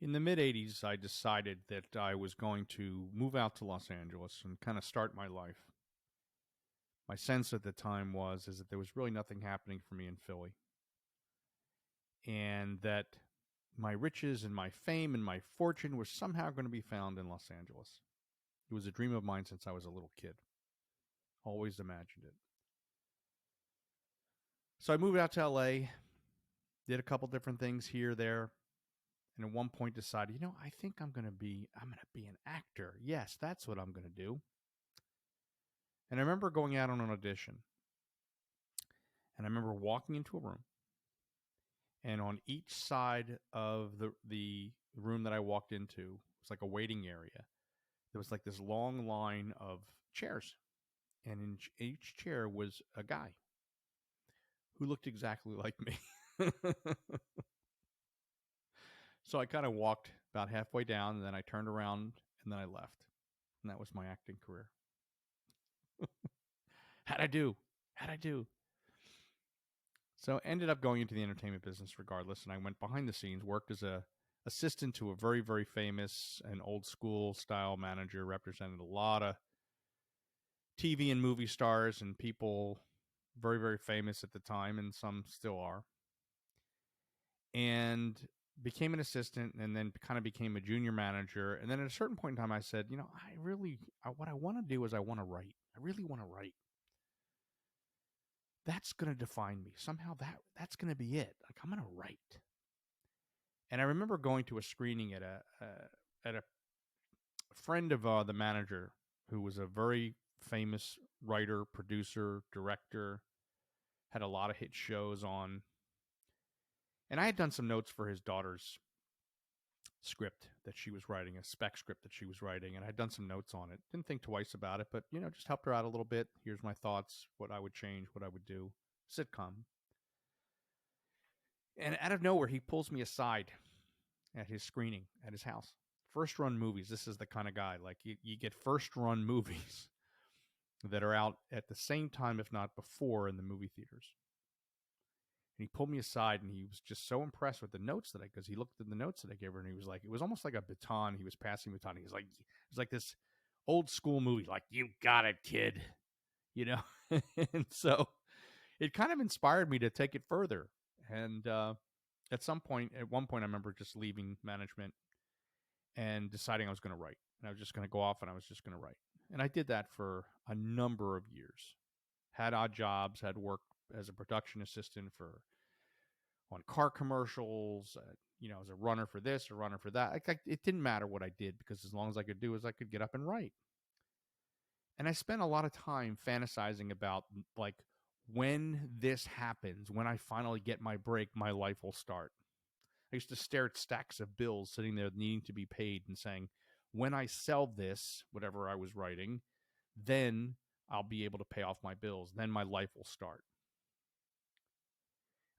In the mid 80s, I decided that I was going to move out to Los Angeles and kind of start my life. My sense at the time is that there was really nothing happening for me in Philly, and that my riches and my fame and my fortune were somehow going to be found in Los Angeles. It was a dream of mine since I was a little kid. Always imagined it. So I moved out to LA, did a couple different things here, there, and at one point decided, I think I'm going to be an actor. Yes, that's what I'm going to do. And I remember going out on an audition. And I remember walking into a room, and on each side of the room that I walked into, it was like a waiting area. There was like this long line of chairs, and in each chair was a guy who looked exactly like me. So I kind of walked about halfway down, and then I turned around, and then I left. And that was my acting career. How'd I do? So I ended up going into the entertainment business regardless, and I went behind the scenes, worked as a assistant to a very, very famous and old school style manager, represented a lot of TV and movie stars and people very, very famous at the time, and some still are. And became an assistant, and then kind of became a junior manager. And then at a certain point in time, I said, what I want to do is I want to write. I really want to write. That's going to define me. Somehow that's going to be it. Like, I'm going to write. And I remember going to a screening at a friend of the manager, who was a very famous writer, producer, director, had a lot of hit shows on. And I had done some notes for his daughter's script that she was writing, a spec script that she was writing, and I had done some notes on it. Didn't think twice about it, but, just helped her out a little bit. Here's my thoughts, what I would change, what I would do. Sitcom. And out of nowhere, he pulls me aside at his screening at his house. First run movies. This is the kind of guy. Like, you get first run movies that are out at the same time, if not before, in the movie theaters. And he pulled me aside, and he was just so impressed with the notes because he looked at the notes that I gave her, and he was like, it was almost like a baton. He was passing baton. He was like, it was like this old school movie, like, you got it, kid, And so it kind of inspired me to take it further. And at one point, I remember just leaving management and deciding I was going to write. And I was just going to go off, and I was just going to write. And I did that for a number of years. Had odd jobs, had worked as a production assistant on car commercials, as a runner for this, a runner for that. It didn't matter what I did, because as long as I could do is I could get up and write. And I spent a lot of time fantasizing about, like, when this happens, when I finally get my break, my life will start. I used to stare at stacks of bills sitting there needing to be paid and saying, when I sell this, whatever I was writing, then I'll be able to pay off my bills. Then my life will start.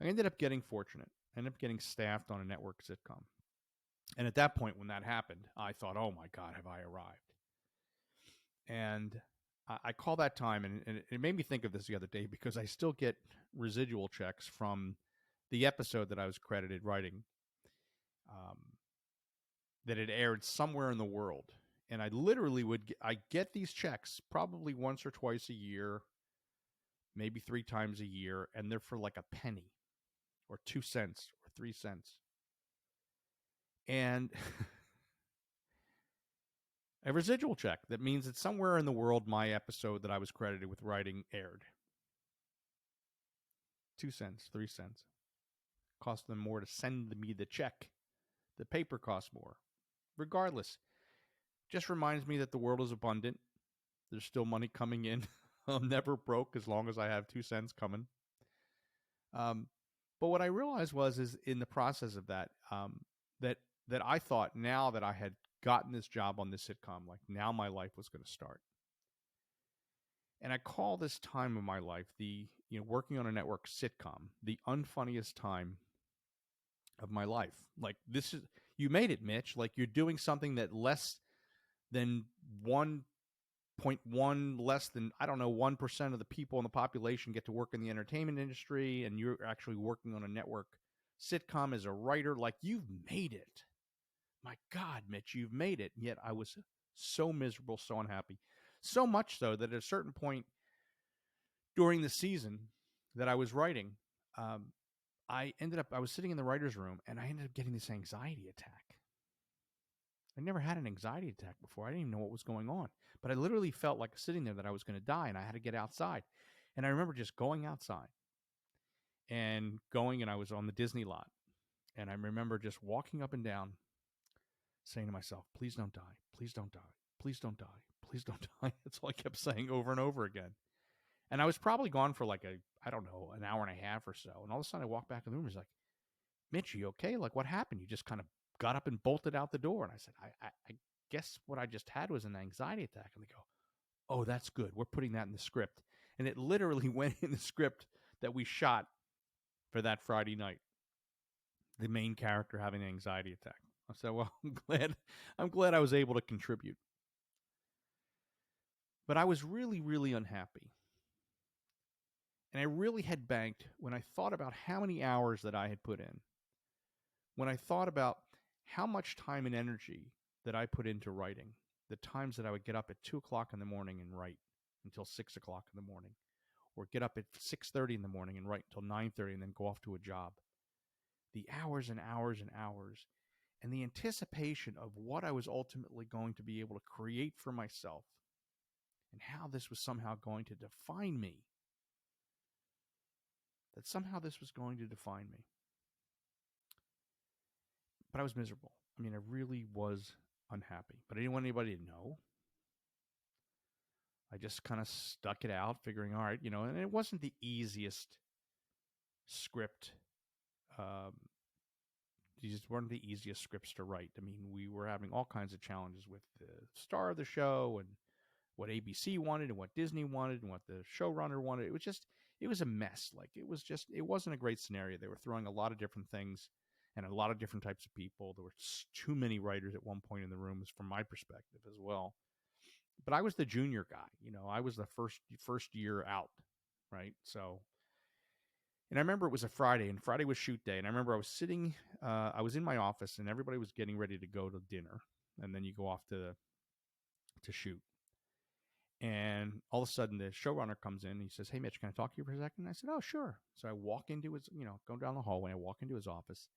I ended up getting fortunate. I ended up getting staffed on a network sitcom. And at that point, when that happened, I thought, oh my God, have I arrived? And I call that time, and it made me think of this the other day, because I still get residual checks from the episode that I was credited writing, that it aired somewhere in the world. And I literally I get these checks probably once or twice a year, maybe 3 times a year, and they're for like a penny or 2 cents or 3 cents. And a residual check that means that somewhere in the world, my episode that I was credited with writing aired. 2 cents, 3 cents. Cost them more to send me the check. The paper costs more. Regardless, just reminds me that the world is abundant. There's still money coming in. I'm never broke as long as I have 2 cents coming. But what I realized is in the process of that, that I thought, now that I had gotten this job on this sitcom, like, now my life was going to start. And I call this time of my life, working on a network sitcom, the unfunniest time of my life. Like, you made it, Mitch. Like, you're doing something that less than 1.1, less than, 1% of the people in the population get to work in the entertainment industry, and you're actually working on a network sitcom as a writer. Like, you've made it. my God, Mitch, you've made it. And yet I was so miserable, so unhappy. So much so that at a certain point during the season that I was writing, um, I was sitting in the writer's room and I ended up getting this anxiety attack. I never had an anxiety attack before. I didn't even know what was going on. But I literally felt like sitting there that I was going to die and I had to get outside. And I remember just going outside and I was on the Disney lot. And I remember just walking up and down saying to myself, please don't die. Please don't die. Please don't die. Please don't die. That's all I kept saying over and over again. And I was probably gone for like I don't know, an hour and a half or so. And all of a sudden I walked back in the room. He's like, Mitch, are you okay? Like, what happened? You just kind of got up and bolted out the door. And I said, I guess what I just had was an anxiety attack. And they go, oh, that's good. We're putting that in the script. And it literally went in the script that we shot for that Friday night. The main character having an anxiety attack. I said, well, I'm glad I was able to contribute. But I was really, really unhappy. And I really had banked when I thought about how many hours that I had put in, when I thought about how much time and energy that I put into writing, the times that I would get up at 2 o'clock in the morning and write until 6 o'clock in the morning, or get up at 6:30 in the morning and write until 9:30 and then go off to a job. The hours and hours and hours, and the anticipation of what I was ultimately going to be able to create for myself and how this was somehow going to define me. That somehow this was going to define me. But I was miserable. I mean, I really was unhappy. But I didn't want anybody to know. I just kind of stuck it out, figuring, all right, and it wasn't the easiest script. These weren't the easiest scripts to write. I mean, we were having all kinds of challenges with the star of the show and what ABC wanted and what Disney wanted and what the showrunner wanted. It was a mess. Like, it wasn't a great scenario. They were throwing a lot of different things and a lot of different types of people. There were too many writers at one point in the room, from my perspective as well. But I was the junior guy. I was the first year out, right? So, and I remember it was a Friday, and Friday was shoot day. And I remember I was sitting, I was in my office, and everybody was getting ready to go to dinner, and then you go off to shoot. And all of a sudden, the showrunner comes in. And he says, "Hey, Mitch, can I talk to you for a second?" And I said, "Oh, sure." So I walk into his, go down the hallway. I walk into his office.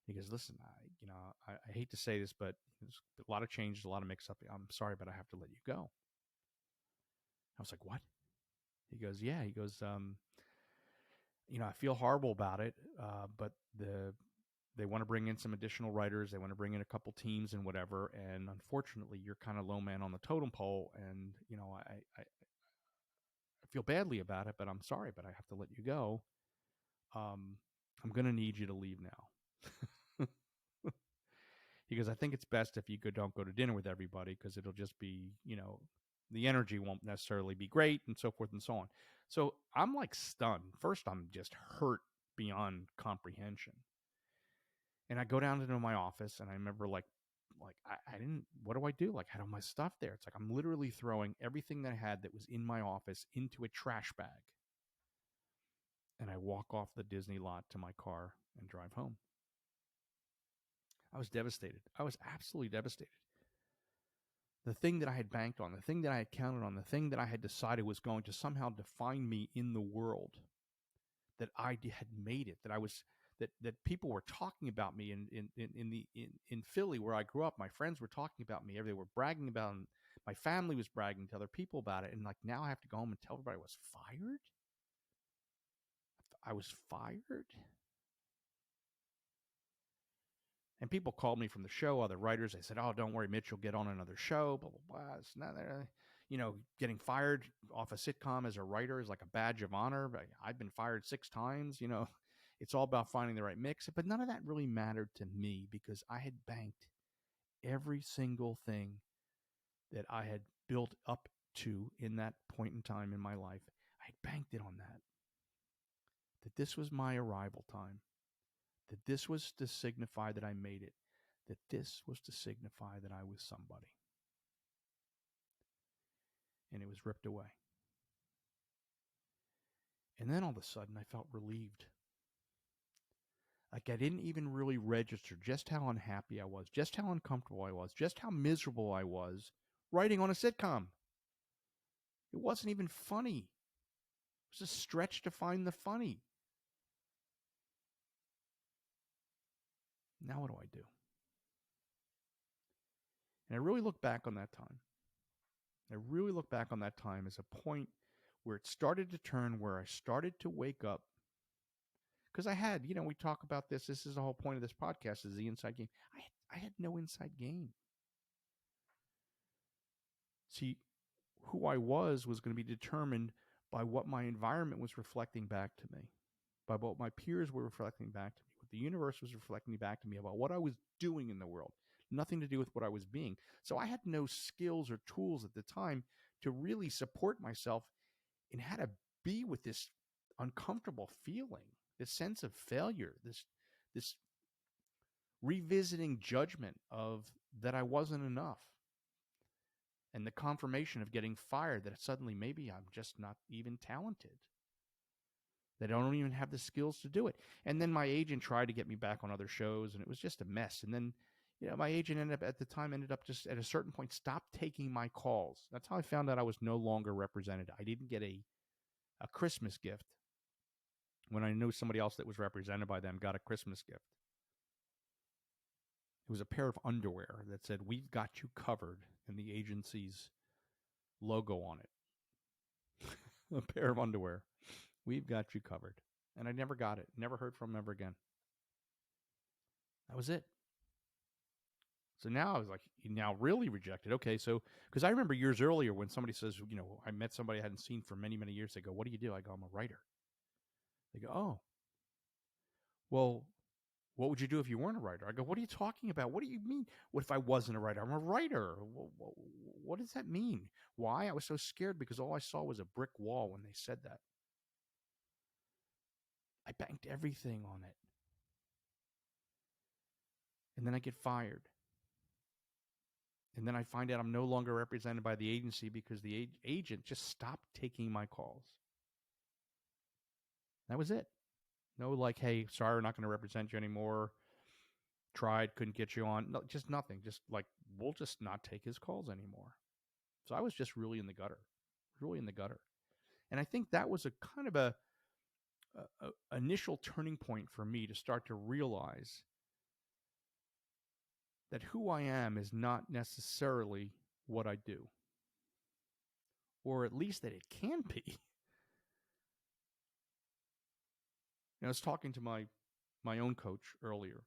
He goes, "Listen, I hate to say this, but there's a lot of changes, a lot of mix-up. I'm sorry, but I have to let you go." I was like, "What?" He goes, "Yeah." He goes, "I feel horrible about it, but they want to bring in some additional writers. They want to bring in a couple teams and whatever. And unfortunately, you're kind of low man on the totem pole. And, I feel badly about it, but I'm sorry, but I have to let you go. I'm going to need you to leave now." He goes, "I think it's best if you don't go to dinner with everybody, because it'll just be, the energy won't necessarily be great," and so forth and so on. So I'm like stunned. First, I'm just hurt beyond comprehension. And I go down into my office, and I remember I didn't, what do I do? Like, I had all my stuff there. It's like I'm literally throwing everything that I had that was in my office into a trash bag. And I walk off the Disney lot to my car and drive home. I was devastated. I was absolutely devastated. The thing that I had banked on, the thing that I had counted on, the thing that I had decided was going to somehow define me in the world, that I had made it, that I was, that people were talking about me in Philly, where I grew up. My friends were talking about me. They were bragging about it. My family was bragging to other people about it. And like, now I have to go home and tell everybody I was fired. I was fired. And people called me from the show, other writers. They said, "Oh, don't worry, Mitch, you'll get on another show, blah, blah, blah." It's not, getting fired off a sitcom as a writer is like a badge of honor. I've been fired 6 times, It's all about finding the right mix. But none of that really mattered to me, because I had banked every single thing that I had built up to in that point in time in my life. I had banked it on that this was my arrival time, that this was to signify that I made it, that this was to signify that I was somebody. And it was ripped away. And then all of a sudden, I felt relieved. Like I didn't even really register just how unhappy I was, just how uncomfortable I was, just how miserable I was writing on a sitcom. It wasn't even funny. It was a stretch to find the funny. Now what do I do? And I really look back on that time. I really look back on that time as a point where it started to turn, where I started to wake up. Because I had, we talk about this. This is the whole point of this podcast, is the inside game. I had no inside game. See, who I was going to be determined by what my environment was reflecting back to me, by what my peers were reflecting back to me, what the universe was reflecting back to me about what I was doing in the world. Nothing to do with what I was being. So I had no skills or tools at the time to really support myself in how to be with this uncomfortable feeling, this sense of failure, this revisiting judgment of that I wasn't enough, and the confirmation of getting fired that suddenly maybe I'm just not even talented, that I don't even have the skills to do it. And then my agent tried to get me back on other shows, and it was just a mess. And then, my agent ended up just at a certain point stopped taking my calls. That's how I found out I was no longer represented. I didn't get a Christmas gift when I knew somebody else that was represented by them got a Christmas gift. It was a pair of underwear that said, "We've got you covered," and the agency's logo on it. A pair of underwear. "We've got you covered." And I never got it. Never heard from him ever again. That was it. So now I was like, now really rejected. Okay, so, because I remember years earlier when somebody says, I met somebody I hadn't seen for many, many years. They go, "What do you do?" I go, "I'm a writer." They go, "Oh, well, what would you do if you weren't a writer?" I go, "What are you talking about? What do you mean? What if I wasn't a writer? I'm a writer. What does that mean?" Why? I was so scared because all I saw was a brick wall when they said that. I banked everything on it. And then I get fired. And then I find out I'm no longer represented by the agency because the agent just stopped taking my calls. That was it. No, like, "Hey, sorry, we're not going to represent you anymore. Tried, couldn't get you on." No, just nothing. Just like, we'll just not take his calls anymore. So I was just really in the gutter. Really in the gutter. And I think that was a kind of a initial turning point for me to start to realize that who I am is not necessarily what I do, or at least that it can be. I was talking to my own coach earlier,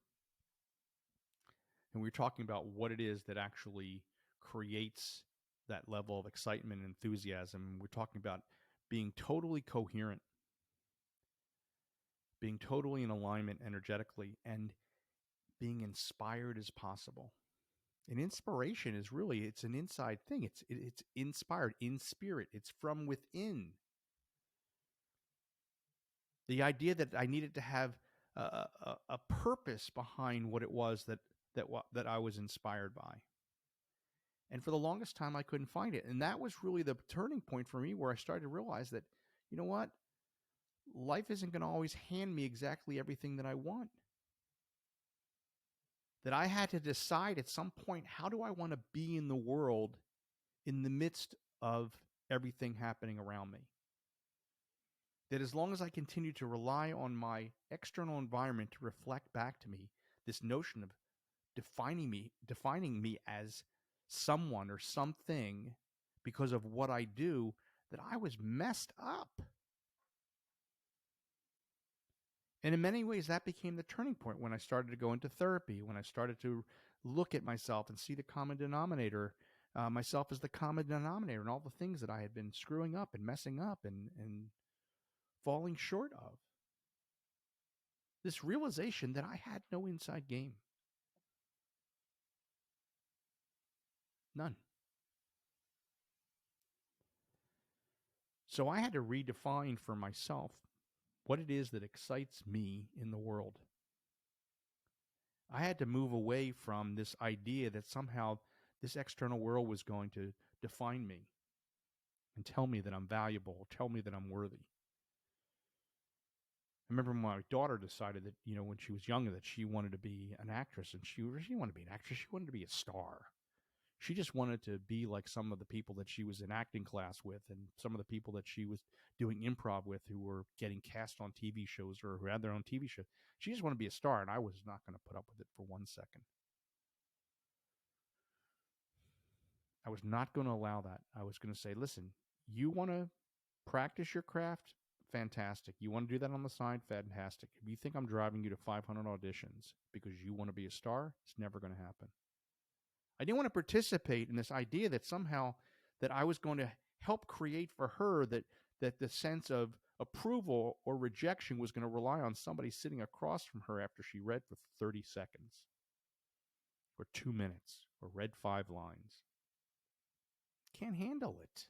and we were talking about what it is that actually creates that level of excitement and enthusiasm. We're talking about being totally coherent, being totally in alignment energetically, and being inspired as possible. And inspiration is really, it's an inside thing. It's inspired in spirit. It's from within. The idea that I needed to have a purpose behind what it was that I was inspired by. And for the longest time, I couldn't find it. And that was really the turning point for me, where I started to realize that, you know what? Life isn't going to always hand me exactly everything that I want. That I had to decide at some point, how do I want to be in the world in the midst of everything happening around me? That as long as I continue to rely on my external environment to reflect back to me this notion of defining me as someone or something because of what I do, that I was messed up. And in many ways, that became the turning point when I started to go into therapy, when I started to look at myself and see the common denominator, myself as the common denominator, and all the things that I had been screwing up and messing up and falling short of. This realization that I had no inside game. None. So I had to redefine for myself what it is that excites me in the world. I had to move away from this idea that somehow this external world was going to define me and tell me that I'm valuable, tell me that I'm worthy. I remember my daughter decided that, when she was younger, that she wanted to be an actress, and she wanted to be an actress. She wanted to be a star. She just wanted to be like some of the people that she was in acting class with, and some of the people that she was doing improv with, who were getting cast on TV shows or who had their own TV show. She just wanted to be a star, and I was not going to put up with it for 1 second. I was not going to allow that. I was going to say, listen, you want to practice your craft? Fantastic. You want to do that on the side? Fantastic. If you think I'm driving you to 500 auditions because you want to be a star, it's never going to happen. I didn't want to participate in this idea that somehow that I was going to help create for her that the sense of approval or rejection was going to rely on somebody sitting across from her after she read for 30 seconds or 2 minutes or read 5 lines. Can't handle it.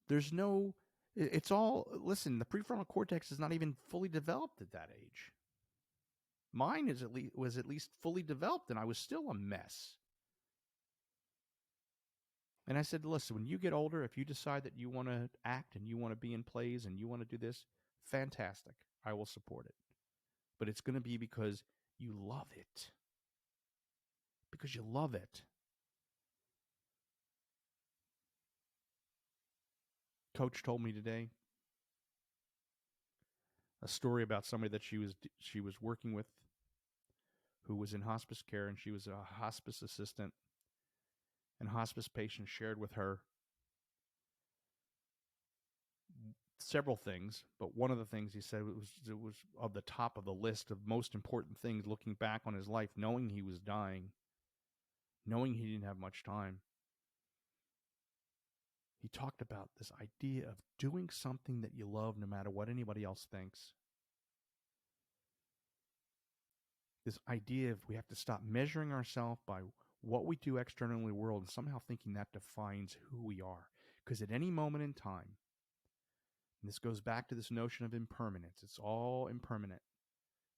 There's no, it's all, listen, the prefrontal cortex is not even fully developed at that age. Mine was at least fully developed, and I was still a mess. And I said, listen, when you get older, if you decide that you want to act and you want to be in plays and you want to do this, fantastic. I will support it. But it's going to be because you love it. Because you love it. Coach told me today a story about somebody that she was working with who was in hospice care, and she was a hospice assistant, and hospice patients shared with her several things, but one of the things he said it was of the top of the list of most important things looking back on his life, knowing he was dying, knowing he didn't have much time. He talked about this idea of doing something that you love no matter what anybody else thinks. This idea of we have to stop measuring ourselves by what we do externally in the world and somehow thinking that defines who we are. Because at any moment in time, and this goes back to this notion of impermanence, it's all impermanent.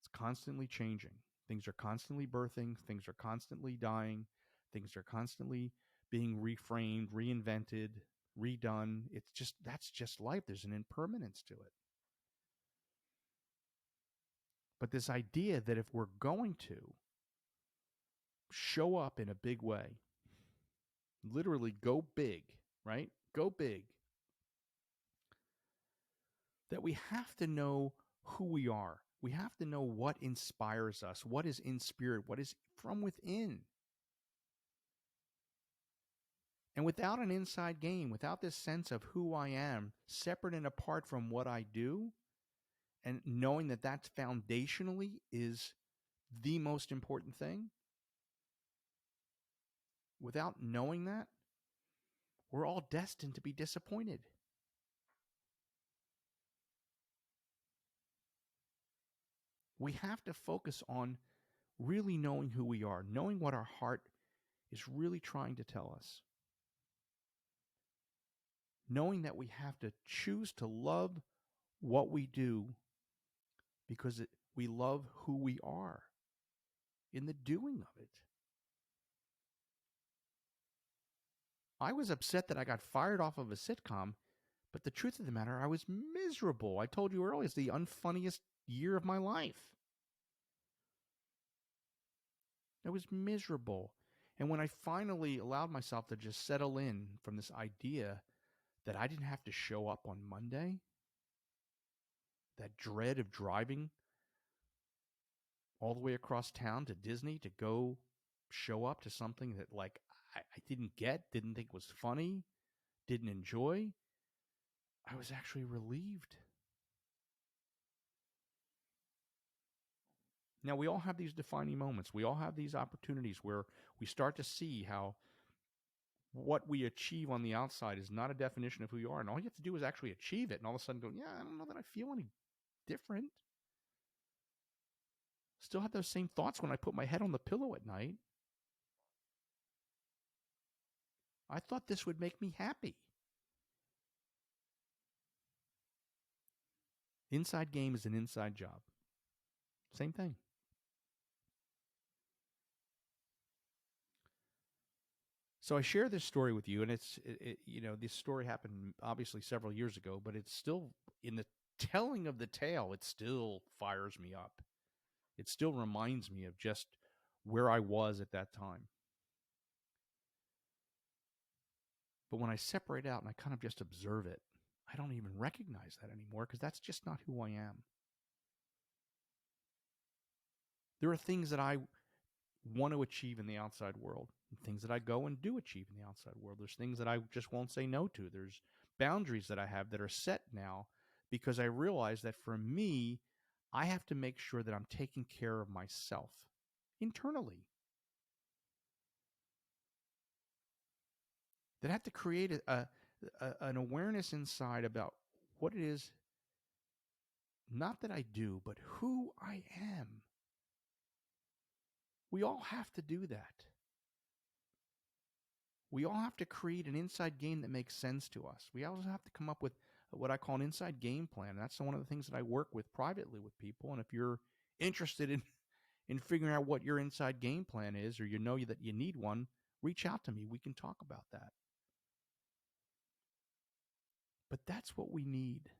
It's constantly changing. Things are constantly birthing. Things are constantly dying. Things are constantly being reframed, reinvented, redone. That's just life. There's an impermanence to it. But this idea that if we're going to show up in a big way, literally go big, right? Go big. That we have to know who we are. We have to know what inspires us, what is in spirit, what is from within. And without an inside game, without this sense of who I am, separate and apart from what I do, and knowing that that's foundationally is the most important thing, without knowing that, we're all destined to be disappointed. We have to focus on really knowing who we are, knowing what our heart is really trying to tell us. Knowing that we have to choose to love what we do because we love who we are in the doing of it. I was upset that I got fired off of a sitcom, but the truth of the matter, I was miserable. I told you earlier, it's the unfunniest year of my life. I was miserable. And when I finally allowed myself to just settle in from this idea that I didn't have to show up on Monday, that dread of driving all the way across town to Disney to go show up to something that I didn't get, didn't think was funny, didn't enjoy, I was actually relieved. Now, we all have these defining moments. We all have these opportunities where we start to see how what we achieve on the outside is not a definition of who you are. And all you have to do is actually achieve it. And all of a sudden go, yeah, I don't know that I feel any different. Still have those same thoughts when I put my head on the pillow at night. I thought this would make me happy. Inside game is an inside job. Same thing. So I share this story with you, and this story happened obviously several years ago, but it's still in the telling of the tale, it still fires me up. It still reminds me of just where I was at that time. But when I separate out and I kind of just observe it, I don't even recognize that anymore because that's just not who I am. There are things that I want to achieve in the outside world, and things that I go and do achieve in the outside world. There's things that I just won't say no to. There's boundaries that I have that are set now because I realize that for me, I have to make sure that I'm taking care of myself internally. That I have to create an awareness inside about what it is, not that I do, but who I am. We all have to do that. We all have to create an inside game that makes sense to us. We also have to come up with what I call an inside game plan. That's one of the things that I work with privately with people. And if you're interested in figuring out what your inside game plan is, or you know that you need one, reach out to me. We can talk about that. But that's what we need,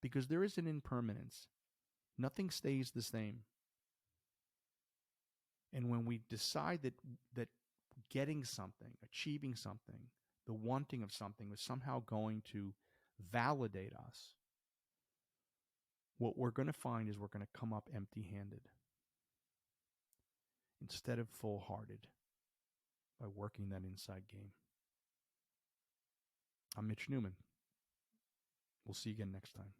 because there is an impermanence. Nothing stays the same. And when we decide that getting something, achieving something, the wanting of something is somehow going to validate us, what we're going to find is we're going to come up empty-handed instead of full-hearted by working that inside game. I'm Mitch Newman. We'll see you again next time.